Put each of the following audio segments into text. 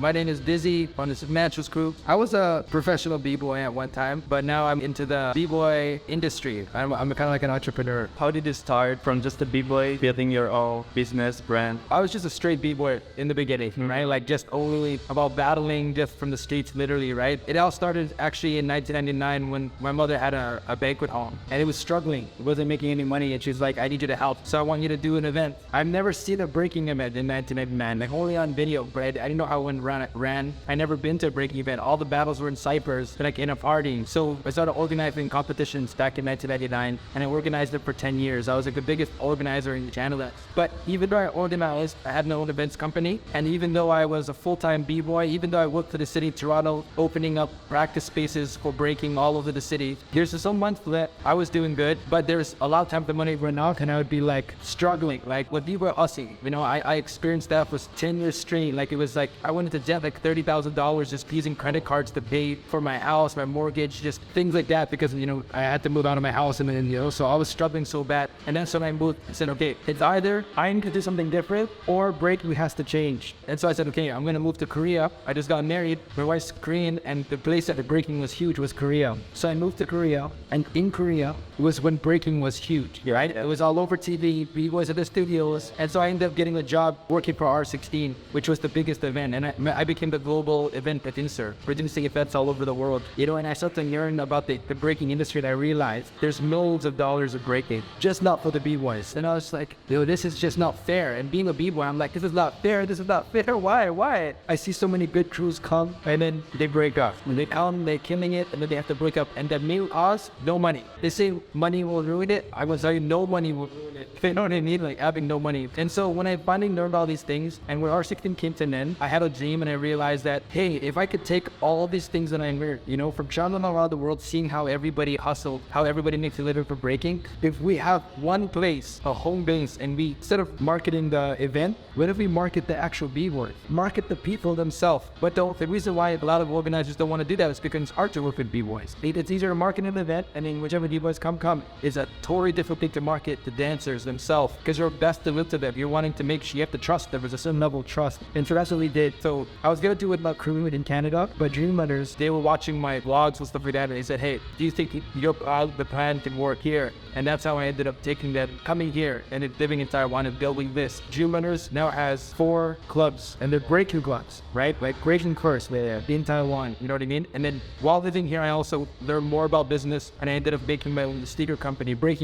My name is Dyzee on the Supernaturalz group. I was a professional b-boy at one time, but now I'm into the b-boy industry. I'm kind of like an entrepreneur. How did you start from just a b-boy, building your own business brand? I was just a straight b-boy in the beginning, right? Like just only about battling just from the streets, literally, right? It all started actually in 1999 when my mother had a banquet hall and it was struggling. It wasn't making any money and she's like, I need you to help. So I want you to do an event. I've never seen a breaking event in 1999, like only on video, but I didn't know how one ran. I never been to a breaking event. All the battles were in Cyprus, like in a party. So I started organizing competitions back in 1999 and I organized it for 10 years. I was like the biggest organizer in Canada. But even though I organized, I had my own events company. And even though I was a full-time b-boy, even though I worked for the city of Toronto, opening up practice spaces for breaking all over the city, there's some months that I was doing good, but there's a lot of time the money ran out and I would be like struggling, like with b-boy Aussie. You know, I experienced that for 10 years straight. Like it was like, I went into debt like $30,000 just using credit cards to pay for my house, my mortgage, just things like that because, you know, I had to move out of my house and then, you know, so I was struggling so bad. And that's when I moved. I said, okay, it's either I need to do something different or breaking has to change. And so I said, okay, I'm going to move to Korea. I just got married. My wife's Korean and the place that the breaking was huge was Korea. So I moved to Korea, and in Korea it was when breaking was huge, right? It was all over TV, b-boys at the studios. And so I ended up getting a job working for R16, which was the biggest event. And I became the global event producer, producing events all over the world. You know, and I started to learn about the breaking industry and I realized there's millions of dollars of breaking, just not for the b-boys. And I was like, yo, this is just not fair. And being a b-boy, I'm like, this is not fair. This is not fair. Why? I see so many good crews come and then they break up. When they come, they're killing it and then they have to break up. And the main cause, no money. They say money will ruin it. I was like, no money will ruin it. You know what I mean? Like having no money. And so when I finally learned all these things and when R16 came to an end, I had a dream and I realized that, hey, if I could take all these things that I learned, you know, from traveling around the world, seeing how everybody hustled, how everybody makes a living for breaking, if we have one place, a home base, and we, instead of marketing the event, what if we market the actual b-boys? Market the people themselves. But the reason why a lot of organizers don't want to do that is because it's hard to work with b-boys. It's easier to market an event, and then whichever b-boys come. It's a totally different thing to market the dancers themselves because you're best to live to them. You're wanting to make sure you have to trust them. There's a certain level of trust. And so that's what we did. So I was going to do it with my crew in Canada, but Dream Runners, they were watching my vlogs and stuff like that, and they said, hey, do you think the plan can work here? And that's how I ended up taking them, coming here and living in Taiwan and building this. Dream Runners now has 4 clubs, and they're breaking clubs, right? Like breaking course in Taiwan, you know what I mean? And then while living here, I also learned more about business, and I ended up making my own sneaker company, break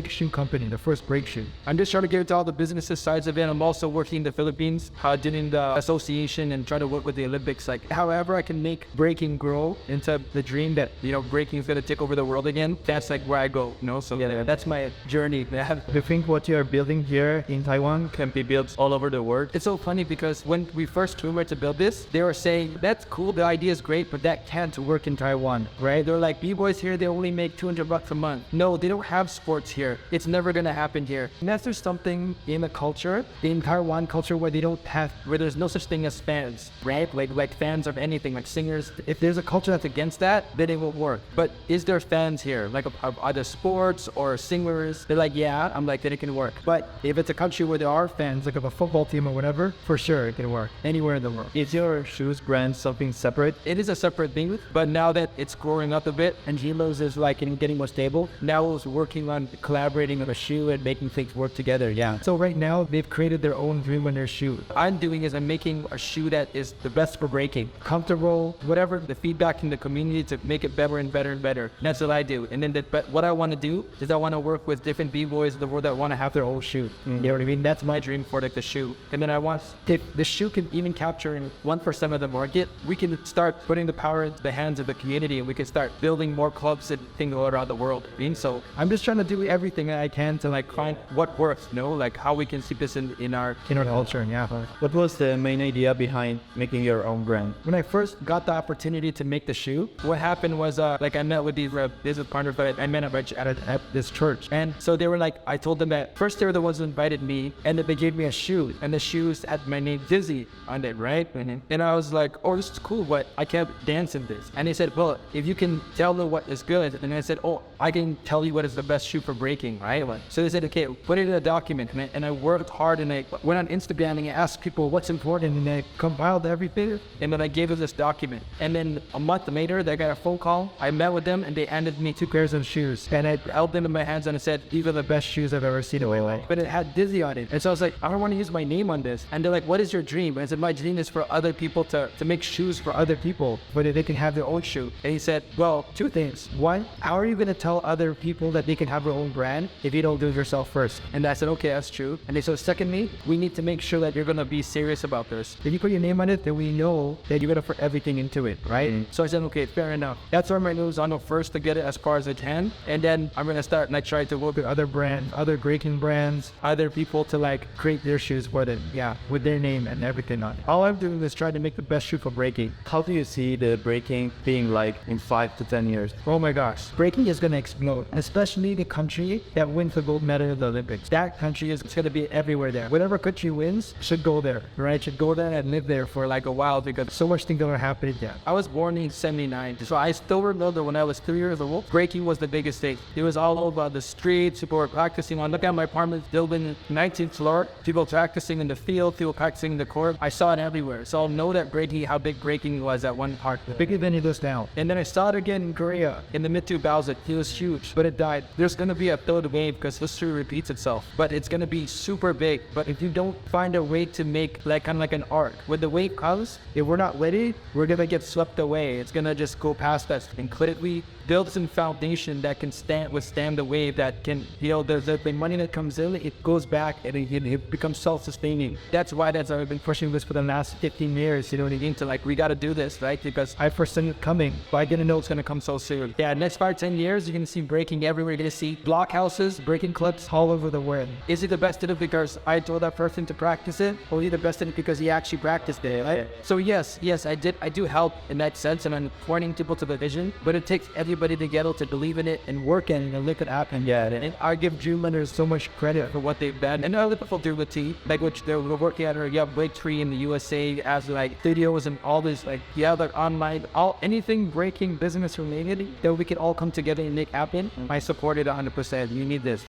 shoe company, the first break shoe. I'm just trying to get into all the business sides of it. I'm also working in the Philippines, doing the association and trying to work with the Olympics. Like however I can make breaking grow into the dream that, you know, breaking is going to take over the world again. That's like where I go, you know? So yeah, that's my journey. Do you think what you are building here in Taiwan can be built all over the world? It's so funny because when we first rumored to build this, they were saying, that's cool, the idea is great, but that can't work in Taiwan, right? They're like, b-boys here, they only make $200 a month. No, they don't have sports here. It's never gonna happen here. Unless there's something in the culture, in Taiwan culture, where there's no such thing as fans, right? Like fans of anything, like singers. If there's a culture that's against that, then it won't work. But is there fans here? Like other sports or singers? They're like, yeah. I'm like, then it can work. But if it's a country where there are fans, like of a football team or whatever, for sure it can work anywhere in the world. Is your shoes brand something separate? It is a separate thing, but now that it's growing up a bit and Hilo's is like getting more stable, now I was working on collaborating on a shoe and making things work together, yeah. So right now they've created their own Dream Runner shoe. I'm doing is I'm making a shoe that is the best for breaking, comfortable, whatever the feedback in the community to make it better and better and better. That's what I do. And then but what I want to do is I want to work with different b-boys in the world that want to have their own shoe. You know what I mean? That's my dream for like the shoe. And then I want, if the shoe can even capture in 1% of the market, we can start putting the power into the hands of the community and we can start building more clubs and things all around the world. So I'm just trying to do everything I can to like find what works, you know, like how we can keep this in our culture. Yeah. What was the main idea behind making your own brand? When I first got the opportunity to make the shoe, what happened was like I met with these business partners that I met at this church. And so they were like, I told them that first they were the ones who invited me and then they gave me a shoe and the shoes had my name Dyzee on it, right? And I was like, oh, this is cool, but I can't dance in this. And they said, well, if you can tell them what is good. And I said, oh, I can tell you what is the best shoe for breaking, right? So they said, okay, put it in a document. And I worked hard and I went on Instagram and I asked people what's important and I combined filed everything, and then I gave them this document. And then a month later, they got a phone call. I met with them, and they handed me 2 pairs of shoes. And I held them in my hands, and I said, these are the best shoes I've ever seen in my life. But it had Dyzee on it. And so I was like, I don't want to use my name on this. And they're like, what is your dream? And I said, my dream is for other people to make shoes for other people, but they can have their own shoe. And he said, well, 2 things. One, how are you going to tell other people that they can have their own brand if you don't do it yourself first? And I said, okay, that's true. And they said, secondly, we need to make sure that you're going to be serious about this. If you put your name on it, then we know that you're going to put everything into it, right? So I said, okay, fair enough. That's where my news on first to get it as far as I can. And then I'm going to start, and I try to work with other brands, other breaking brands, other people to like create their shoes for them. Yeah, with their name and everything on it. All I'm doing is try to make the best shoe for breaking. How do you see the breaking being like in 5 to 10 years? Oh my gosh. Breaking is going to explode, especially the country that wins the gold medal in the Olympics. That country is going to be everywhere there. Whatever country wins should go there, right? Should go there and live there for like a while because so much things are happening there. I was born in 79, so I still remember when I was 3 years old, breaking was the biggest thing. It was all over the streets, people were practicing. Look at my apartment building, 19th floor, people practicing in the field, people practicing in the court. I saw it everywhere. So I'll know that breaking, how big breaking was at one part. Bigger than it is now. And then I saw it again in Korea in the mid-2000s. It was huge, but it died. There's going to be a third wave because history repeats itself, but it's going to be super big. But if you don't find a way to make like kind of like an arc, when the wave comes, if we're not ready, we're going to get swept away. It's going to just go past us. And could we build some foundation that can withstand the wave, that can, you know, the money that comes in, it goes back and it becomes self-sustaining. That's why I've been pushing this for the last 15 years, you know what I mean? To like, we got to do this, right? Because I foreseen it coming, but I didn't know it's going to come so soon. Yeah, next 5-10 years, you're going to see breaking everywhere. You're going to see block houses, breaking clubs all over the world. Is he the best at it because I told that person to practice it, or is he the best at it because he actually practiced it, right? So yes, I do help in that sense, and I'm pointing people to the vision, but it takes everybody together to believe in it and work in it and make it happen. Yeah, and I give dream runners so much credit for what they've done. And other people do with tea, like which they're working at, or you have Breaktree in the USA as like videos and all this, like like online, anything breaking business related that we can all come together and make happen. I support it 100%. You need this.